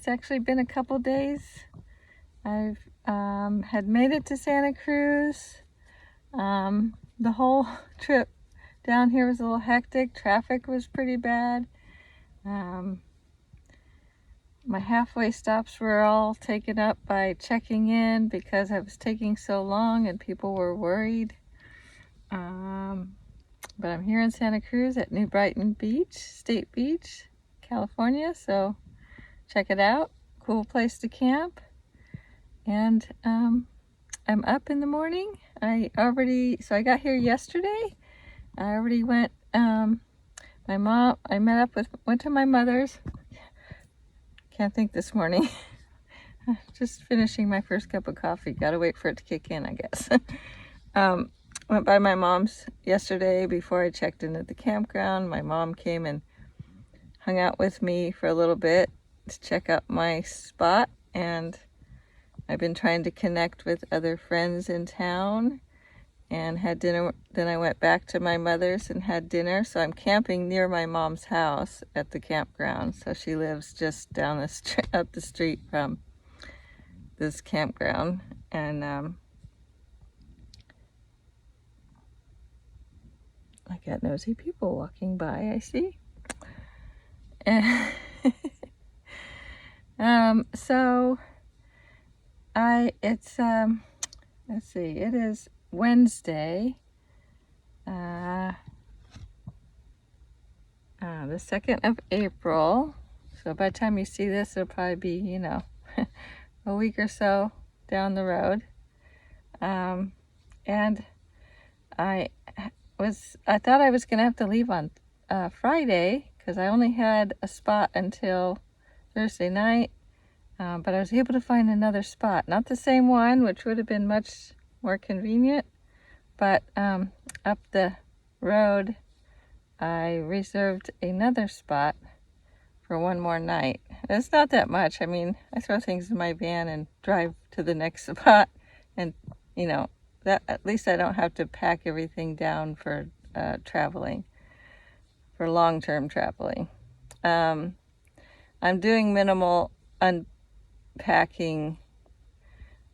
It's actually been a couple days. I've had made it to Santa Cruz. The whole trip down here was a little hectic. Traffic was pretty bad. My halfway stops were all taken up by checking in because I was taking so long and people were worried. But I'm here in Santa Cruz at New Brighton Beach, State Beach, California. So check it out. Cool place to camp. And I'm up in the morning. I got here yesterday. I already went, went to my mother's. Can't think this morning. Just finishing my first cup of coffee. Gotta wait for it to kick in, I guess. Went by my mom's yesterday before I checked in at the campground. My mom came and hung out with me for a little bit to check out my spot, and I've been trying to connect with other friends in town and had dinner. Then I went back to my mother's and had dinner. So I'm camping near my mom's house at the campground. So she lives just down the street, up the street from this campground. And I got nosy people walking by, I see. And let's see, it is Wednesday, the 2nd of April. So by the time you see this, it'll probably be, you know, a week or so down the road. And I thought I was going to have to leave on Friday because I only had a spot until Thursday night. But I was able to find another spot. Not the same one, which would have been much more convenient, but up the road, I reserved another spot for one more night. It's not that much. I mean, I throw things in my van and drive to the next spot, and, you know, that at least I don't have to pack everything down for traveling, for long-term traveling. I'm doing minimal unpacking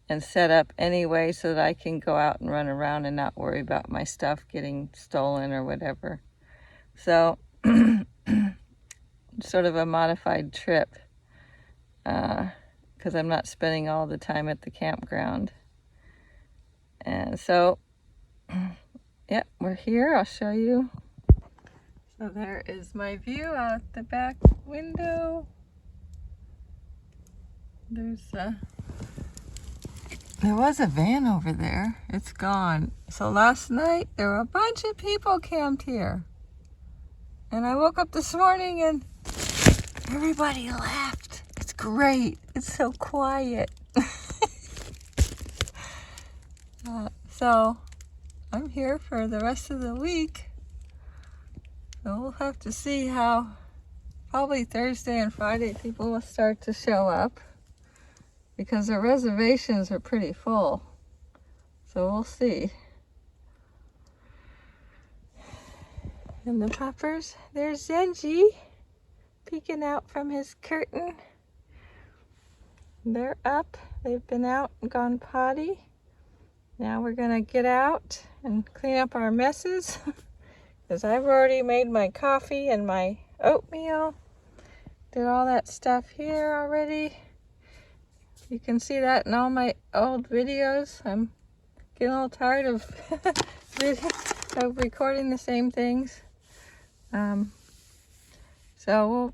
and set up anyway so that I can go out and run around and not worry about my stuff getting stolen or whatever. So sort of a modified trip because I'm not spending all the time at the campground. And so yeah, we're here. I'll show you. So there is my view out the back window. There was a van over there. It's gone. So last night there were a bunch of people camped here. And I woke up this morning and everybody left. It's great. It's so quiet. So I'm here for the rest of the week. So we'll have to see how, probably Thursday and Friday people will start to show up, because the reservations are pretty full. So we'll see. And the puppers, there's Zenji peeking out from his curtain. They're up. They've been out and gone potty. Now we're gonna get out and clean up our messes because I've already made my coffee and my oatmeal. Did all that stuff here already. You can see that in all my old videos. I'm getting a little tired of, of recording the same things. So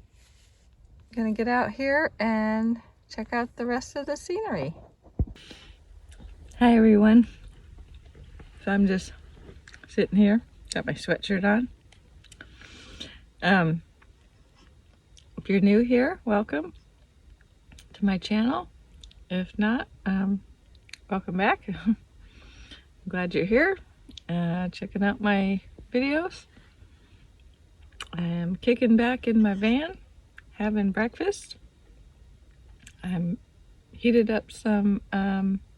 we're gonna get out here and check out the rest of the scenery. Hi everyone. So I'm just sitting here, got my sweatshirt on. If you're new here, welcome to my channel. If not, welcome back. I'm glad you're here, checking out my videos. I'm kicking back in my van, having breakfast. I'm heated up some,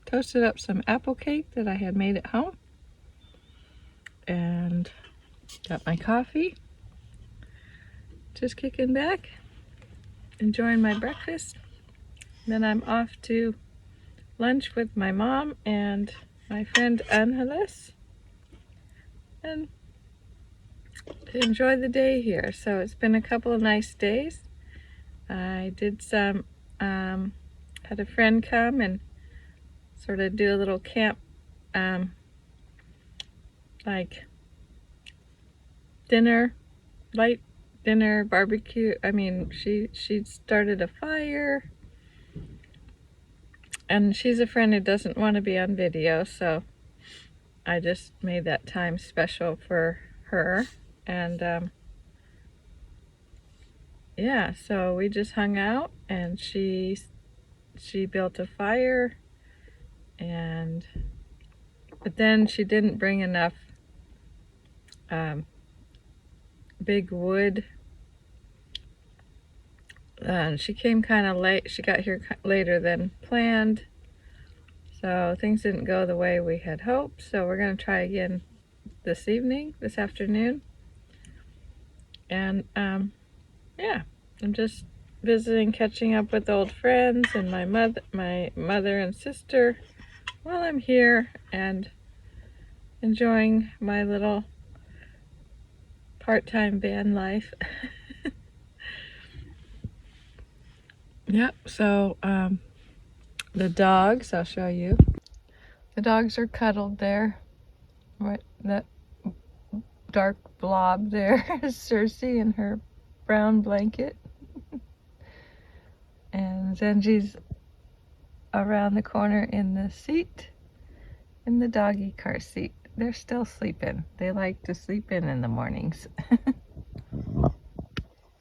toasted up some apple cake that I had made at home. And got my coffee. Just kicking back, enjoying my breakfast. Then I'm off to lunch with my mom and my friend Angeles, and enjoy the day here. So it's been a couple of nice days. I did some, had a friend come and sort of do a little camp, like dinner, light dinner, barbecue. I mean, she started a fire, and she's a friend who doesn't want to be on video, so I just made that time special for her. And yeah, so we just hung out, and she built a fire, but then she didn't bring enough big wood. And she came kind of late. She got here later than planned, so things didn't go the way we had hoped. So we're going to try again this afternoon. And yeah, I'm just visiting, catching up with old friends and my mother and sister while I'm here, and enjoying my little part-time van life. Yep, so the dogs, I'll show you. The dogs are cuddled there. Right, that dark blob there is Cersei in her brown blanket. And Zenji's around the corner in the seat, in the doggy car seat. They're still sleeping. They like to sleep in the mornings.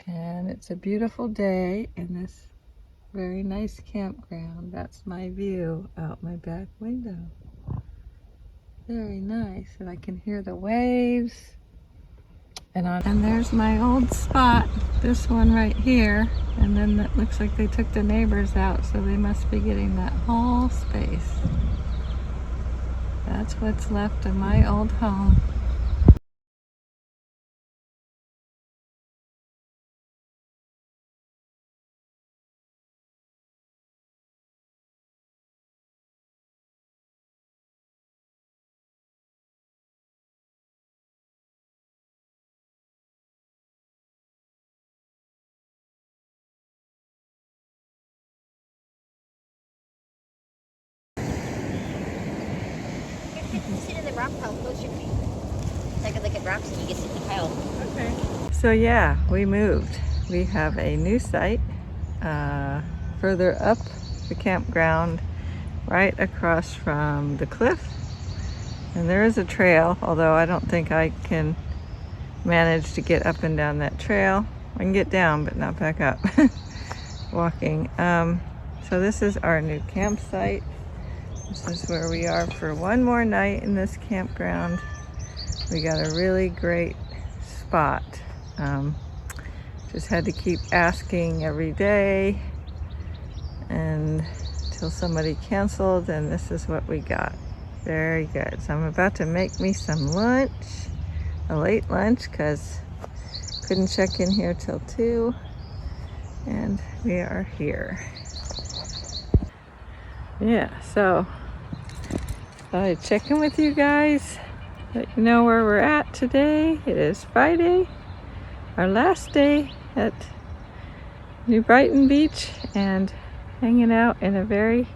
And it's a beautiful day in this very nice campground. That's my view out my back window. Very nice, and I can hear the waves. And there's my old spot, this one right here. And then it looks like they took the neighbors out, so they must be getting that whole space. That's what's left of my old home. Sit in the rock pile close your feet. I could look at rocks and you can sit in the pile. Okay. So yeah, we moved. We have a new site further up the campground, right across from the cliff. And there is a trail, although I don't think I can manage to get up and down that trail. I can get down, but not back up walking. So this is our new campsite. This is where we are for one more night in this campground. We got a really great spot. Just had to keep asking every day and until somebody canceled, and this is what we got. Very good. So I'm about to make me some lunch, a late lunch, because couldn't check in here till 2, and we are here. Yeah, so thought I'd check in with you guys, let you know where we're at today. It is Friday, our last day at New Brighton Beach, and hanging out in a very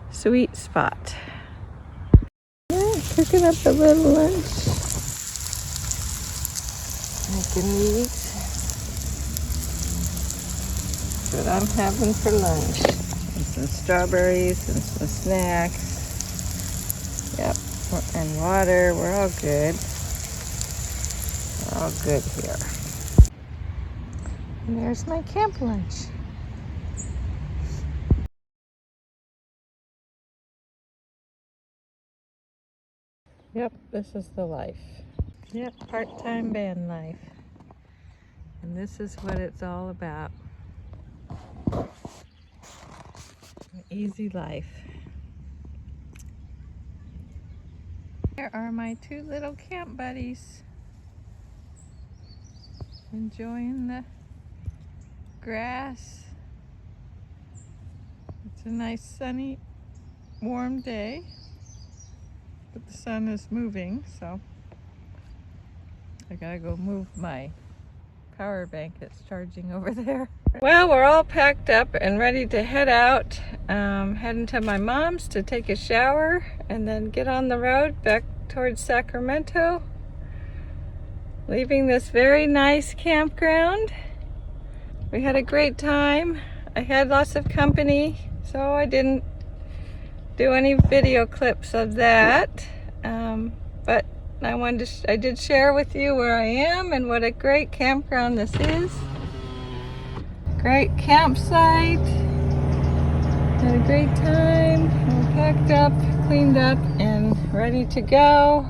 sweet spot. Yeah, cooking up a little lunch. Making these. That's what I'm having for lunch. And some strawberries and some snacks. Yep, and water. We're all good. We're all good here. And there's my camp lunch. Yep, this is the life. Yep, part-time van life. And this is what it's all about. An easy life. Here are my 2 little camp buddies. Enjoying the grass. a nice sunny, warm day, but the sun is moving, so I gotta go move my power bank that's charging over there. Well, we're all packed up and ready to head out. Heading to my mom's to take a shower and then get on the road back towards Sacramento. Leaving this very nice campground. We had a great time. I had lots of company, so I didn't do any video clips of that. But I did share with you where I am and what a great campground this is. Great campsite. Had a great time. We're packed up, cleaned up, and ready to go.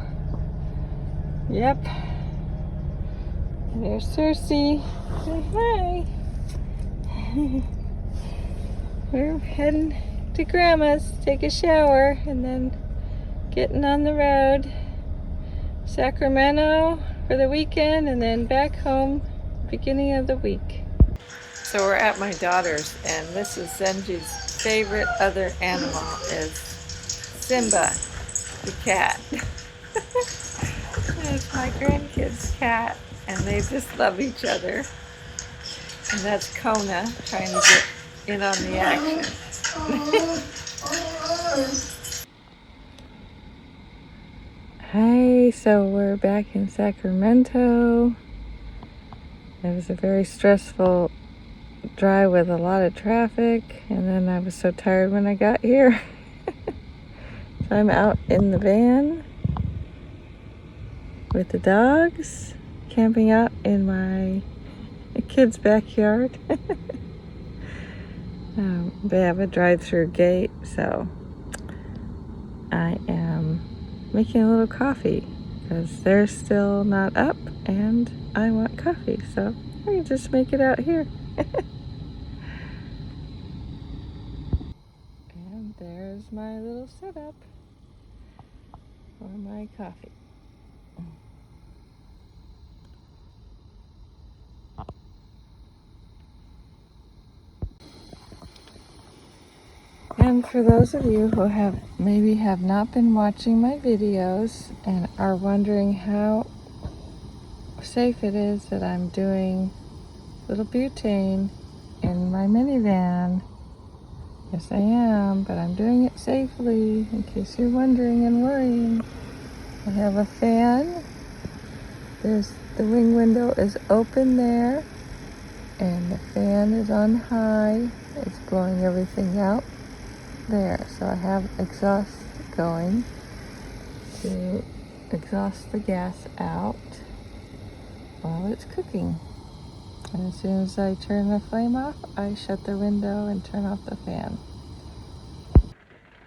Yep. There's Cersei. Say hi. We're heading to Grandma's to take a shower and then getting on the road. Sacramento for the weekend and then back home beginning of the week. So we're at my daughter's, and Mrs. Zenji's favorite other animal is Simba, the cat. That's my grandkid's cat, and they just love each other. And that's Kona trying to get in on the action. Hi, so we're back in Sacramento. It was a very stressful drive with a lot of traffic, and then I was so tired when I got here. So I'm out in the van with the dogs, camping out in my kid's backyard. They have a drive-through gate, so I am making a little coffee because they're still not up and I want coffee, so I can just make it out here. And there's my little setup for my coffee. And for those of you who have not been watching my videos and are wondering how safe it is that I'm doing little butane in my minivan, yes I am, but I'm doing it safely in case you're wondering and worrying. I have a fan. The wing window is open there and the fan is on high. It's blowing everything out there, so I have exhaust going to exhaust the gas out while it's cooking. And as soon as I turn the flame off, I shut the window and turn off the fan.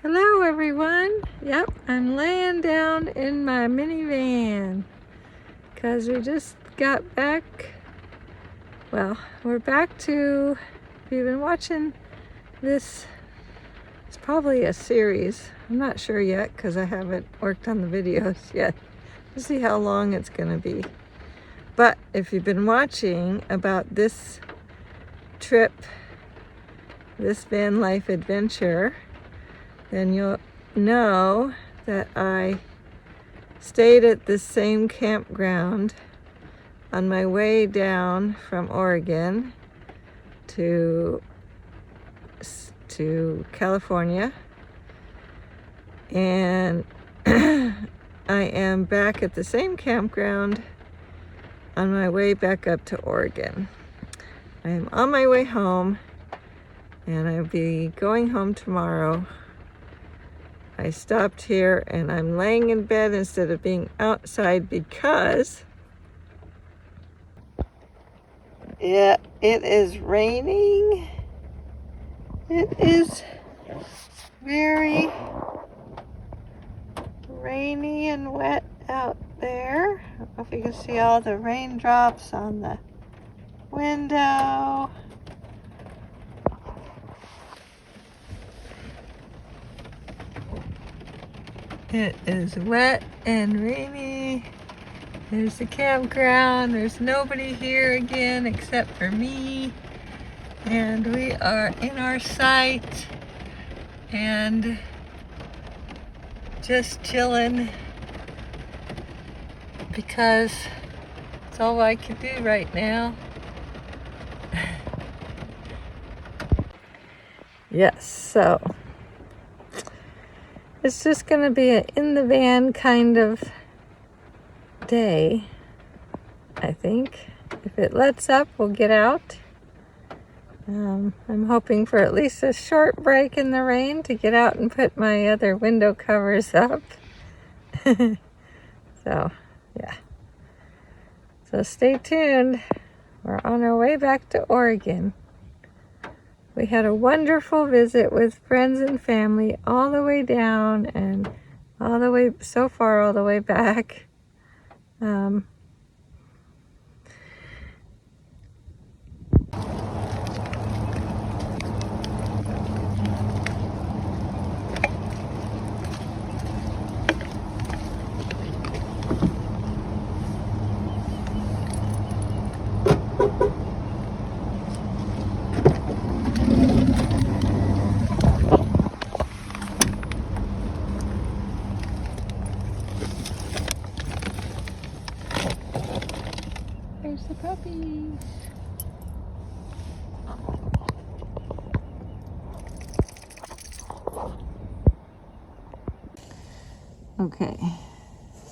Hello everyone. Yep, I'm laying down in my minivan because we just got back. Well, we're back to, if you've been watching this, it's probably a series. I'm not sure yet because I haven't worked on the videos yet to see how long it's going to be. But if you've been watching about this trip, this van life adventure, then you'll know that I stayed at the same campground on my way down from Oregon to California, and I am back at the same campground on my way back up to Oregon. I am on my way home, and I'll be going home tomorrow. I stopped here and I'm laying in bed instead of being outside because it is raining. It is very rainy and wet out there. I don't know if you can see all the raindrops on the window. It is wet and rainy. There's the campground. There's nobody here again except for me. And we are in our site and just chilling because it's all I can do right now. Yes, so it's just going to be an in the van kind of day, I think. If it lets up, we'll get out. I'm hoping for at least a short break in the rain to get out and put my other window covers up. So, yeah. So stay tuned. We're on our way back to Oregon. We had a wonderful visit with friends and family all the way down and all the way, so far, all the way back. There's the puppies. Okay,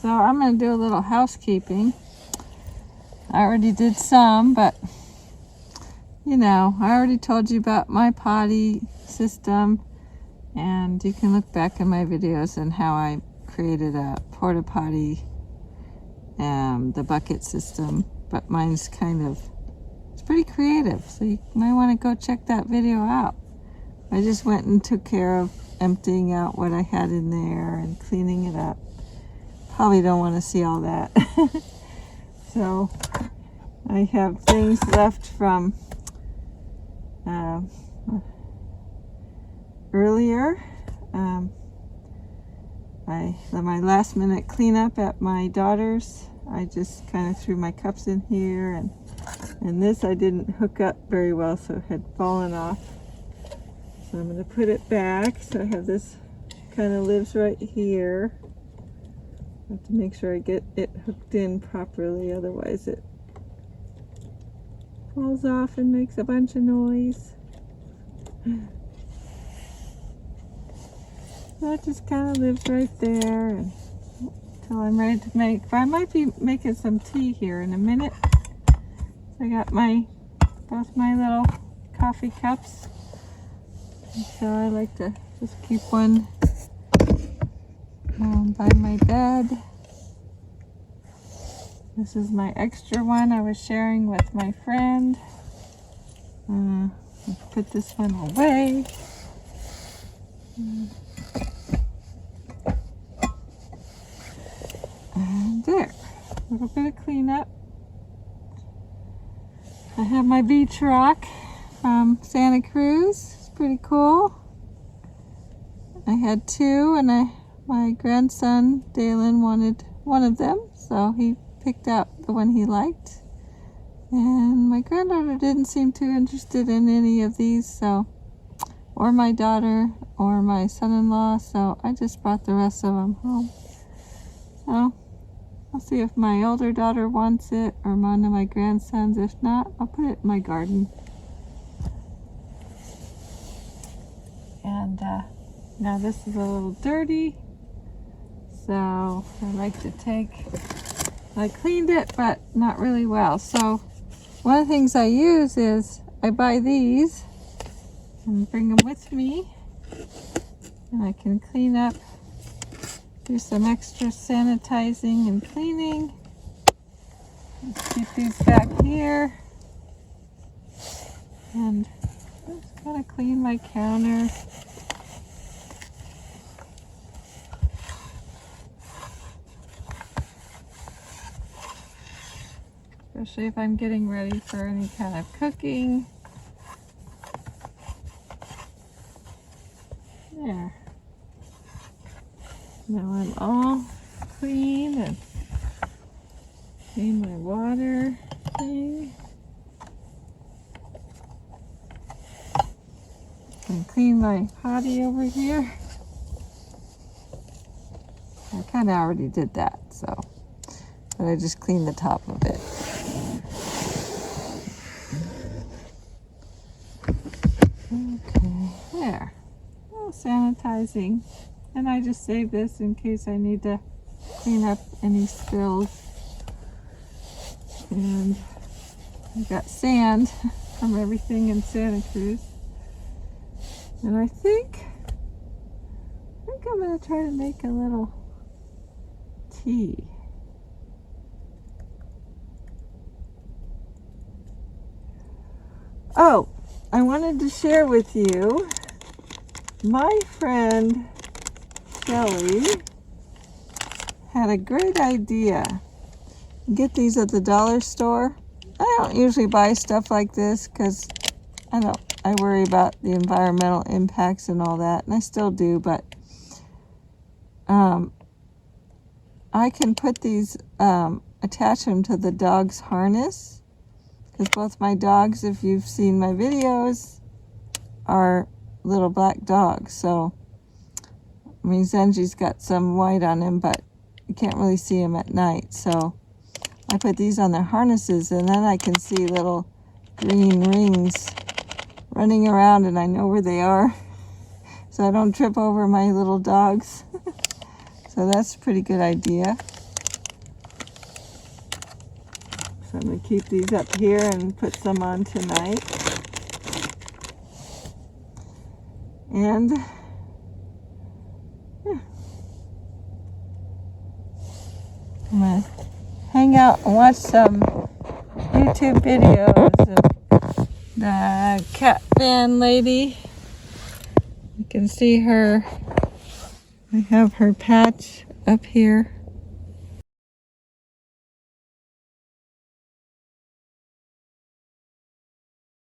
so I'm going to do a little housekeeping. I already did some, but you know, I already told you about my potty system, and you can look back in my videos and how I created a porta potty, the bucket system, but mine's kind of, it's pretty creative, so you might want to go check that video out. I just went and took care of emptying out what I had in there and cleaning it up. Probably don't want to see all that. So I have things left from earlier. My last minute cleanup at my daughter's. I just kind of threw my cups in here, and this I didn't hook up very well, so it had fallen off. So I'm going to put it back. So I have this kind of lives right here. I have to make sure I get it hooked in properly, otherwise it falls off and makes a bunch of noise. That just kind of lives right there until I'm ready to make. But I might be making some tea here in a minute. So I got both my little coffee cups. And so I like to just keep one by my bed. This is my extra one I was sharing with my friend. Put this one away. And there, a little bit of cleanup. I have my beach rock from Santa Cruz. It's pretty cool. I had two, and my grandson Dalen wanted one of them, so he picked out the one he liked. And my granddaughter didn't seem too interested in any of these, so, or my daughter or my son-in-law, so I just brought the rest of them home. So I'll see if my older daughter wants it or one of my grandsons. If not, I'll put it in my garden. And now this is a little dirty, so I like to I cleaned it, but not really well. So one of the things I use is I buy these and bring them with me, and I can clean up, do some extra sanitizing and cleaning. Let's keep these back here, and just kind of clean my counter. Especially if I'm getting ready for any kind of cooking. There. Now I'm all clean and clean my water thing. And clean my potty over here. I kind of already did that, so, but I just cleaned the top of it. Okay, there. Oh, sanitizing. And I just saved this in case I need to clean up any spills. And I got sand from everything in Santa Cruz. And I think I'm going to try to make a little tea. Oh, I wanted to share with you, my friend Shelly had a great idea. Get these at the dollar store. I don't usually buy stuff like this because I worry about the environmental impacts and all that, and I still do, but I can put these, attach them to the dog's harness, because both my dogs, if you've seen my videos, are little black dogs. So, I mean, Zenji's got some white on him, but you can't really see him at night. So I put these on their harnesses, and then I can see little green rings running around, and I know where they are, so I don't trip over my little dogs. So that's a pretty good idea. So I'm going to keep these up here and put some on tonight. And yeah, I'm going to hang out and watch some YouTube videos of the cat fan lady. You can see her. I have her patch up here.